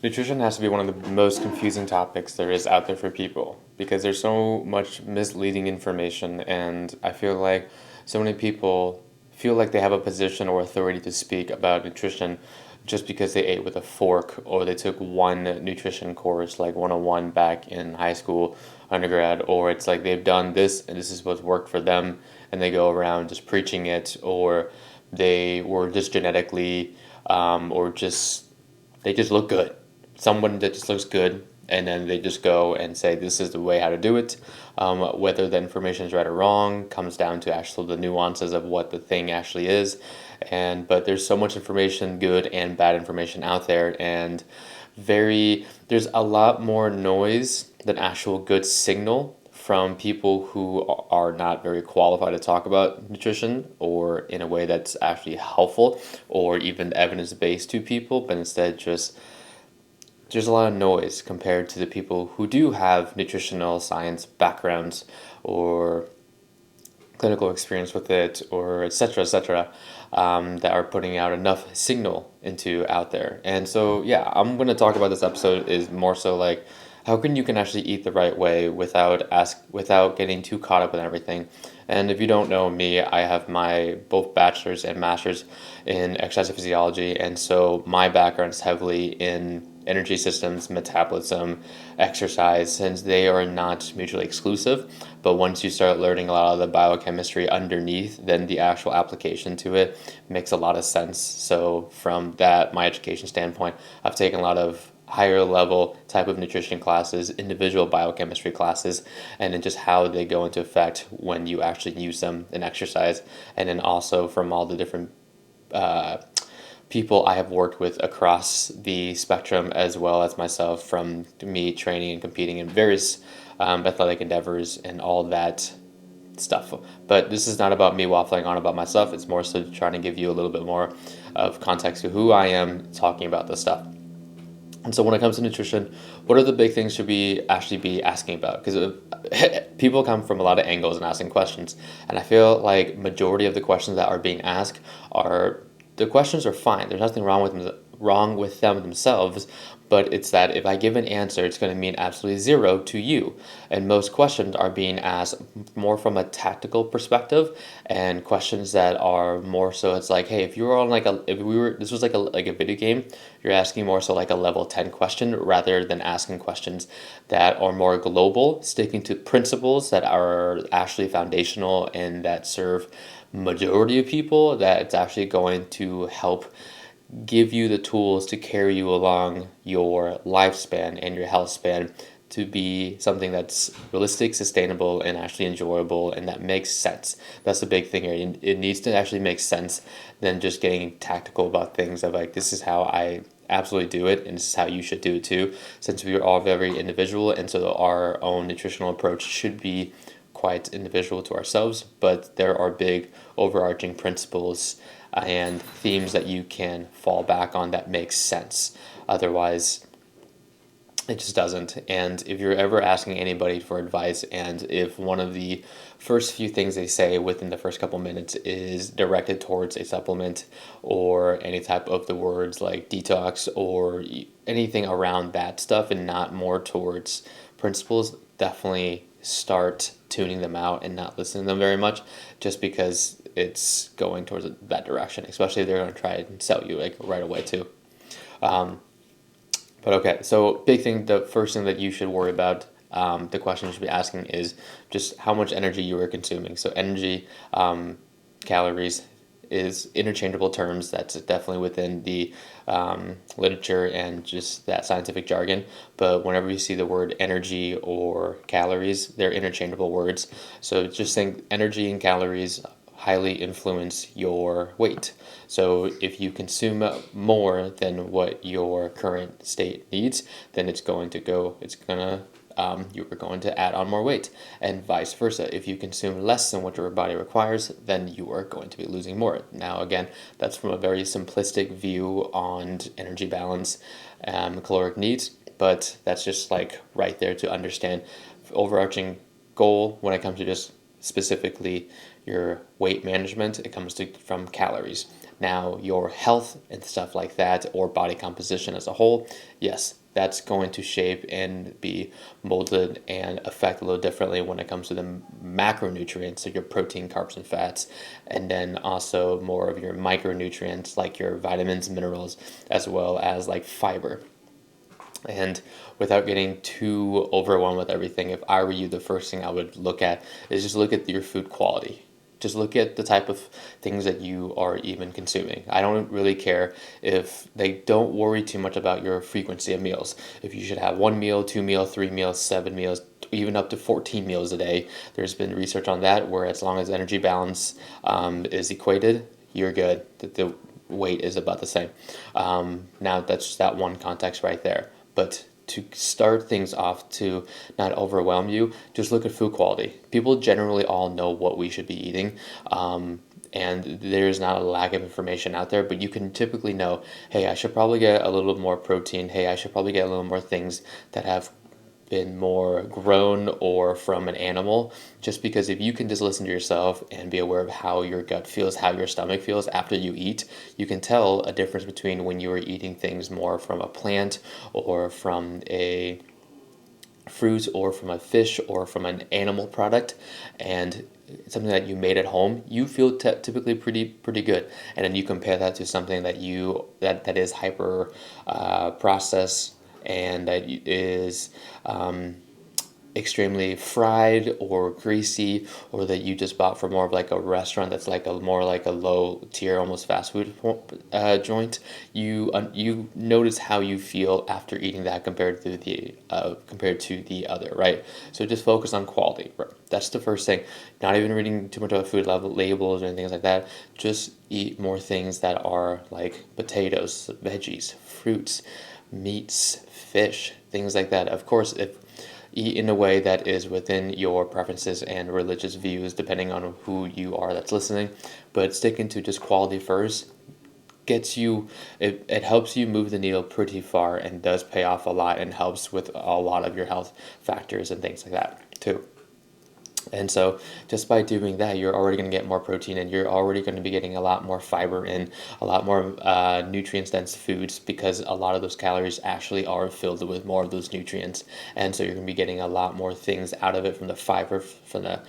Nutrition has to be one of the most confusing topics there is out there for people because there's so much misleading information, and I feel like so many people feel like they have a position or authority to speak about nutrition just because they ate with a fork or they took one nutrition course like 101 back in high school, undergrad, or it's like they've done this and this is what's worked for them and they go around just preaching it, or they were just genetically or just they just look good. Someone that just looks good, and then they just go and say this is the way how to do it. Whether the information is right or wrong comes down to actually the nuances of what the thing actually is. But there's so much information, good and bad information out there, and there's a lot more noise than actual good signal from people who are not very qualified to talk about nutrition or in a way that's actually helpful or even evidence based to people, but instead just there's a lot of noise compared to the people who do have nutritional science backgrounds or clinical experience with it, or etc., that are putting out enough signal into out there. And so, yeah, I'm going to talk about this episode is more so like how can actually eat the right way without getting too caught up in everything. And if you don't know me, I have my both bachelor's and master's in exercise physiology, and so my background is heavily in energy systems, metabolism, exercise, since they are not mutually exclusive. But once you start learning a lot of the biochemistry underneath, then the actual application to it makes a lot of sense. So from that, my education standpoint, I've taken a lot of higher level type of nutrition classes, individual biochemistry classes, and then just how they go into effect when you actually use them in exercise. And then also from all the different uh, people I have worked with across the spectrum, as well as myself, from me training and competing in various athletic endeavors and all that stuff. But this is not about me waffling on about myself. It's more so trying to give you a little bit more of context to who I am talking about this stuff. And so when it comes to nutrition, what are the big things should we actually be asking about? Because people come from a lot of angles and asking questions. And I feel like majority of the questions that are being asked are the questions are fine. There's nothing wrong with them themselves, but it's that if I give an answer, it's going to mean absolutely zero to you. And most questions are being asked more from a tactical perspective, and questions that are more so it's like, hey, if you were on like a if we were this was like a video game, you're asking more so like a level 10 question rather than asking questions that are more global, sticking to principles that are actually foundational and that serve majority of people, that it's actually going to help give you the tools to carry you along your lifespan and your health span to be something that's realistic, sustainable, and actually enjoyable, and that makes sense. That's the big thing here. It needs to actually make sense than just getting tactical about things of like, this is how I absolutely do it, and this is how you should do it too, since we are all very individual, and so our own nutritional approach should be quite individual to ourselves, but there are big overarching principles and themes that you can fall back on that makes sense. Otherwise, it just doesn't. And if you're ever asking anybody for advice, and if one of the first few things they say within the first couple minutes is directed towards a supplement or any type of the words like detox or anything around that stuff and not more towards principles, definitely start tuning them out and not listening to them very much, just because it's going towards that direction, especially if they're going to try and sell you like right away too. Um, but okay, so big thing, the first thing that you should worry about, the question you should be asking is just how much energy you are consuming. So energy, calories is interchangeable terms. That's definitely within the literature and just that scientific jargon. But whenever you see the word energy or calories, they're interchangeable words. So just think energy and calories highly influence your weight. So if you consume more than what your current state needs, then you are going to add on more weight, and vice versa. If you consume less than what your body requires, then you are going to be losing more. Now, again, that's from a very simplistic view on energy balance, caloric needs, but that's just like right there to understand overarching goal when it comes to just specifically your weight management. It comes from calories. Now, your health and stuff like that, or body composition as a whole, yes, that's going to shape and be molded and affect a little differently when it comes to the macronutrients, so your protein, carbs, and fats, and then also more of your micronutrients like your vitamins, minerals, as well as like fiber. And without getting too overwhelmed with everything, if I were you, the first thing I would look at is just look at your food quality. Just look at the type of things that you are even consuming. I don't really care if they don't worry too much about your frequency of meals. If you should have 1 meal, 2 meals, 3 meals, 7 meals, even up to 14 meals a day. There's been research on that where as long as energy balance is equated, you're good. The weight is about the same. Now that's just that one context right there. But to start things off, to not overwhelm you, just look at food quality. People generally all know what we should be eating. And there's not a lack of information out there, but you can typically know, hey, I should probably get a little more protein. Hey, I should probably get a little more things that have been more grown or from an animal, just because if you can just listen to yourself and be aware of how your gut feels, how your stomach feels after you eat, you can tell a difference between when you are eating things more from a plant or from a fruit or from a fish or from an animal product, and something that you made at home, you feel typically pretty good. And then you compare that to something that is hyper processed and that is extremely fried or greasy, or that you just bought from more of like a restaurant that's like a more like a low tier, almost fast food joint. You notice how you feel after eating that compared to the other, right? So just focus on quality. Right? That's the first thing. Not even reading too much about food level labels or anything like that. Just eat more things that are like potatoes, veggies, fruits, meats, fish, things like that. Of course, if eat in a way that is within your preferences and religious views, depending on who you are that's listening. But sticking to just quality first gets you, it helps you move the needle pretty far and does pay off a lot and helps with a lot of your health factors and things like that too. And so just by doing that, you're already going to get more protein, and you're already going to be getting a lot more fiber in, a lot more nutrients dense foods, because a lot of those calories actually are filled with more of those nutrients. And so you're going to be getting a lot more things out of it from the fiber, from the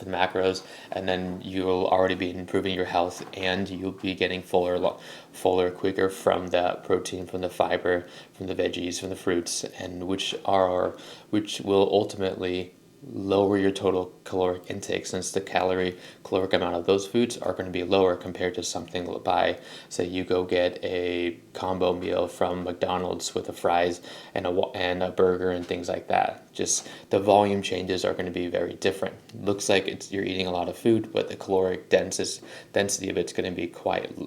macros, and then you'll already be improving your health, and you'll be getting fuller quicker from the protein, from the fiber, from the veggies, from the fruits, and which will ultimately lower your total caloric intake, since the caloric amount of those foods are going to be lower compared to something by, say, you go get a combo meal from McDonald's with the fries and a burger and things like that. Just the volume changes are going to be very different. Looks like you're eating a lot of food, but the caloric density of it's going to be quite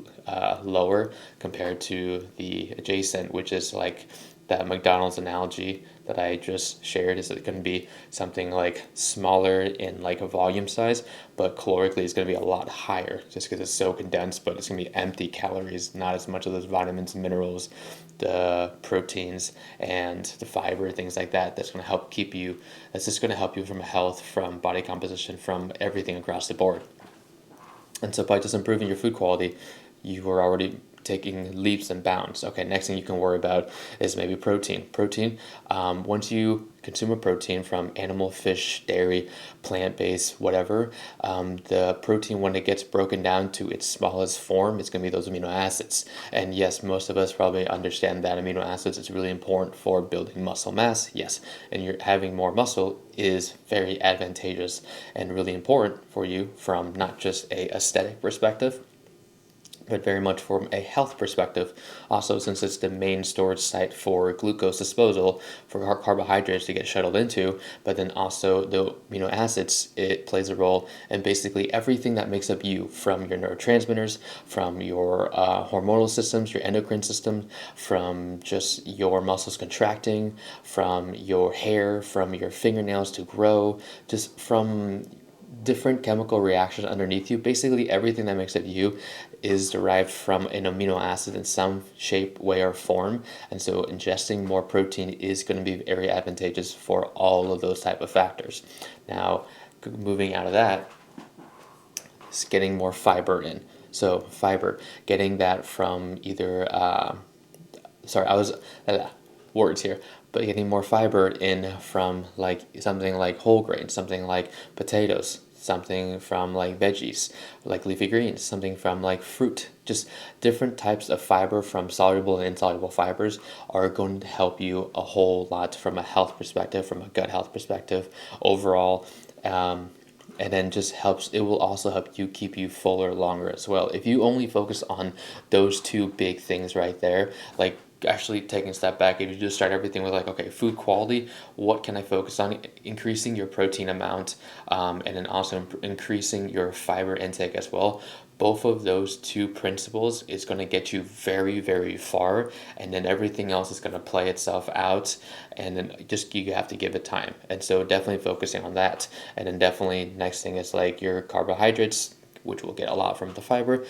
lower compared to the adjacent, which is like that McDonald's analogy that I just shared. Is it going to be something like smaller in like a volume size, but calorically it's going to be a lot higher just because it's so condensed, but it's going to be empty calories, not as much of those vitamins, minerals, the proteins, and the fiber, things like that. That's just going to help you from health, from body composition, from everything across the board. And so by just improving your food quality, you are already taking leaps and bounds. Okay, next thing you can worry about is maybe protein. Once you consume a protein from animal, fish, dairy, plant-based, whatever, the protein, when it gets broken down to its smallest form, it's going to be those amino acids. And yes, most of us probably understand that amino acids is really important for building muscle mass. Yes, and you're having more muscle is very advantageous and really important for you from not just a aesthetic perspective, but very much from a health perspective. Also, since it's the main storage site for glucose disposal, for carbohydrates to get shuttled into, but then also the amino acids, it plays a role in basically everything that makes up you, from your neurotransmitters, from your hormonal systems, your endocrine system, from just your muscles contracting, from your hair, from your fingernails to grow, just from different chemical reactions underneath you. Basically everything that makes up you is derived from an amino acid in some shape, way, or form. And so ingesting more protein is going to be very advantageous for all of those type of factors. Now, moving out of that, is getting more fiber in. So fiber, getting that from either sorry, I was words here, but getting more fiber in from like something like whole grains, something like potatoes, something from like veggies, like leafy greens, something from like fruit. Just different types of fiber from soluble and insoluble fibers are going to help you a whole lot from a health perspective, from a gut health perspective, overall. And then just helps, it will also help you keep you fuller longer as well. If you only focus on those two big things right there, like actually taking a step back, if you just start everything with like, okay, food quality, what can I focus on? Increasing your protein amount, and then also increasing your fiber intake as well. Both of those two principles is going to get you very, very far, and then everything else is going to play itself out, and then just you have to give it time. And so definitely focusing on that. And then definitely next thing is like your carbohydrates, which will get a lot from the fiber.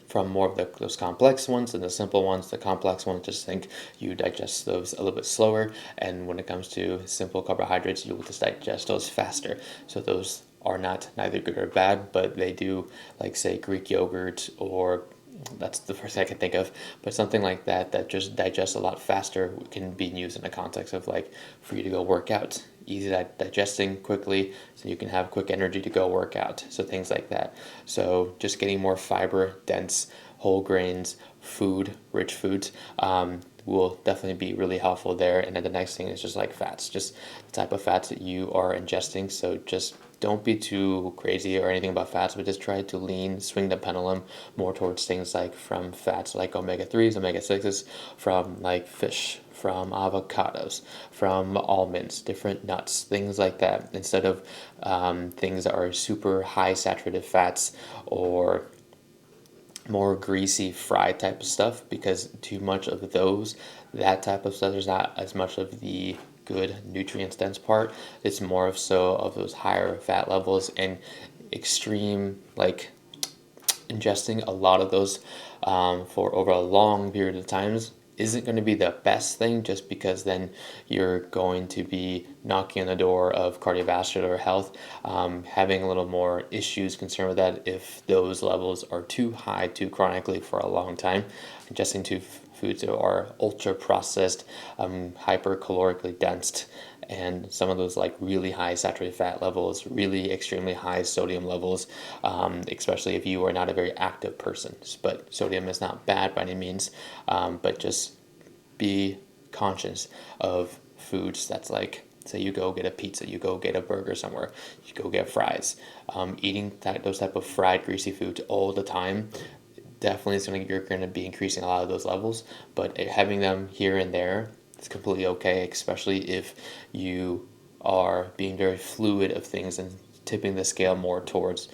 From more of those complex ones and the simple ones. The complex ones, just think you digest those a little bit slower, and when it comes to simple carbohydrates, you will just digest those faster. So those are not neither good or bad, but they do, like say Greek yogurt, or that's the first thing I can think of, but something like that that just digests a lot faster can be used in the context of like for you to go work out. Easy digesting quickly, so you can have quick energy to go work out. So things like that. So just getting more fiber, dense, whole grains, rich foods, will definitely be really helpful there. And then the next thing is just like fats, just the type of fats that you are ingesting. So just don't be too crazy or anything about fats, but just try to swing the pendulum more towards things like from fats like omega-3s, omega-6s, from like fish, from avocados, from almonds, different nuts, things like that, instead of things that are super high saturated fats or more greasy fried type of stuff, because too much of that type of stuff, there's not as much of the good nutrients dense part. It's more of so of those higher fat levels, and extreme like ingesting a lot of those for over a long period of times isn't going to be the best thing, just because then you're going to be knocking on the door of cardiovascular health, having a little more issues concerned with that if those levels are too high too chronically for a long time. Ingesting too foods that are ultra processed, hypercalorically dense, and some of those like really high saturated fat levels, really extremely high sodium levels, especially if you are not a very active person. But sodium is not bad by any means, but just be conscious of foods that's like, say you go get a pizza, you go get a burger somewhere, you go get fries, eating those type of fried greasy foods all the time definitely is you're going to be increasing a lot of those levels. But having them here and there is completely okay, especially if you are being very fluid of things and tipping the scale more towards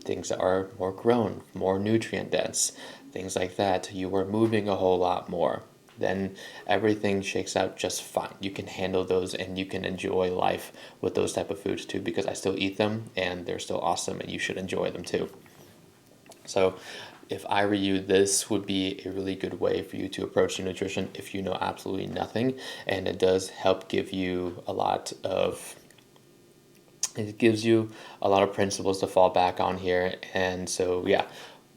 things that are more grown, more nutrient dense, things like that. You are moving a whole lot more. Then everything shakes out just fine. You can handle those, and you can enjoy life with those type of foods too, because I still eat them and they're still awesome, and you should enjoy them too. So if I were you, this would be a really good way for you to approach your nutrition if you know absolutely nothing. And it does help give you it gives you a lot of principles to fall back on here. And so, yeah,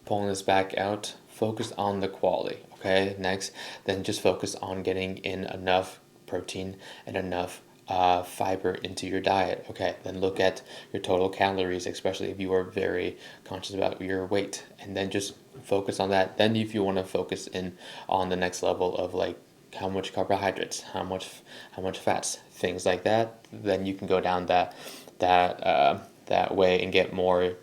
pulling this back out, focus on the quality. Okay, next, then just focus on getting in enough protein and enough fiber into your diet. Okay, then look at your total calories, especially if you are very conscious about your weight, and then just focus on that. Then if you want to focus in on the next level of like how much carbohydrates, how much fats, things like that, then you can go down that way and get more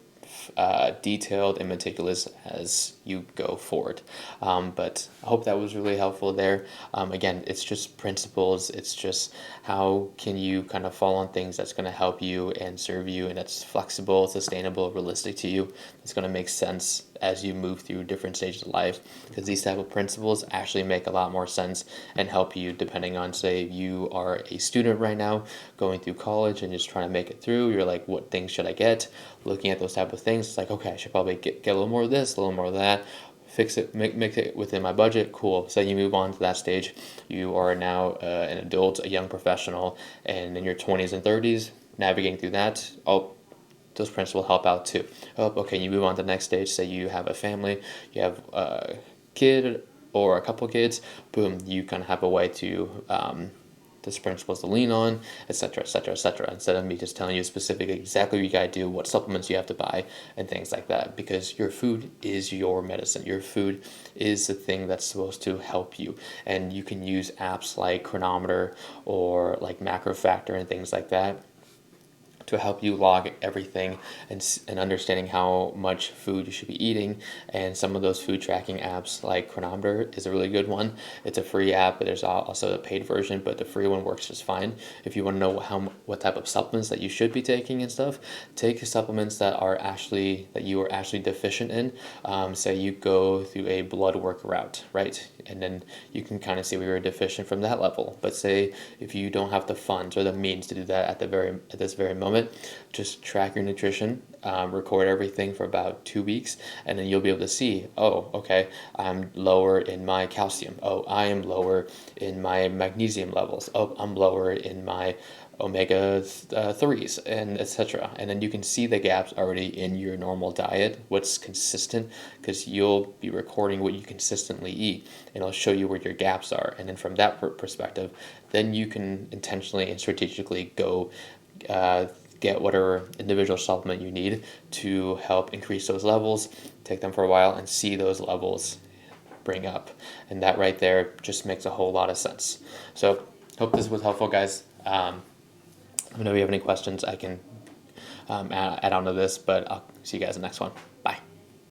detailed and meticulous as you go forward. But I hope that was really helpful there. Again, it's just principles. It's just how can you kind of fall on things that's going to help you and serve you, and that's flexible, sustainable, realistic to you. It's going to make sense as you move through different stages of life, because these type of principles actually make a lot more sense and help you depending on, say, you are a student right now going through college and just trying to make it through. You're like, what things should I get? Looking at those type of things, it's like, okay, I should probably get a little more of this, a little more of that, fix it, make it within my budget. Cool. So you move on to that stage. You are now an adult, a young professional, and in your 20s and 30s, navigating through that. Oh, those principles help out too. Oh, okay, you move on to the next stage. Say you have a family, you have a kid or a couple kids. Boom, you kind of have a way to those principles to lean on, etc., etc., etc. Instead of me just telling you specifically exactly what you gotta do, what supplements you have to buy, and things like that. Because your food is your medicine. Your food is the thing that's supposed to help you, and you can use apps like Chronometer or like Macro Factor and things like that to help you log everything and understanding how much food you should be eating. And some of those food tracking apps like Chronometer is a really good one. It's a free app, but there's also a paid version, but the free one works just fine. If you want to know what type of supplements that you should be taking and stuff, take supplements that you are actually deficient in. Say you go through a blood work route, right? And then you can kind of see where you're deficient from that level. But say if you don't have the funds or the means to do that at this very moment, just track your nutrition, record everything for about 2 weeks, and then you'll be able to see, oh, okay, I'm lower in my calcium. Oh, I am lower in my magnesium levels. Oh, I'm lower in my omega 3s and etc. And then you can see the gaps already in your normal diet, what's consistent, because you'll be recording what you consistently eat, and it'll show you where your gaps are. And then from that perspective, then you can intentionally and strategically go get whatever individual supplement you need to help increase those levels, take them for a while, and see those levels bring up. And that right there just makes a whole lot of sense. So hope this was helpful, guys. Let me know if you have any questions. I can add on to this, but I'll see you guys in the next one.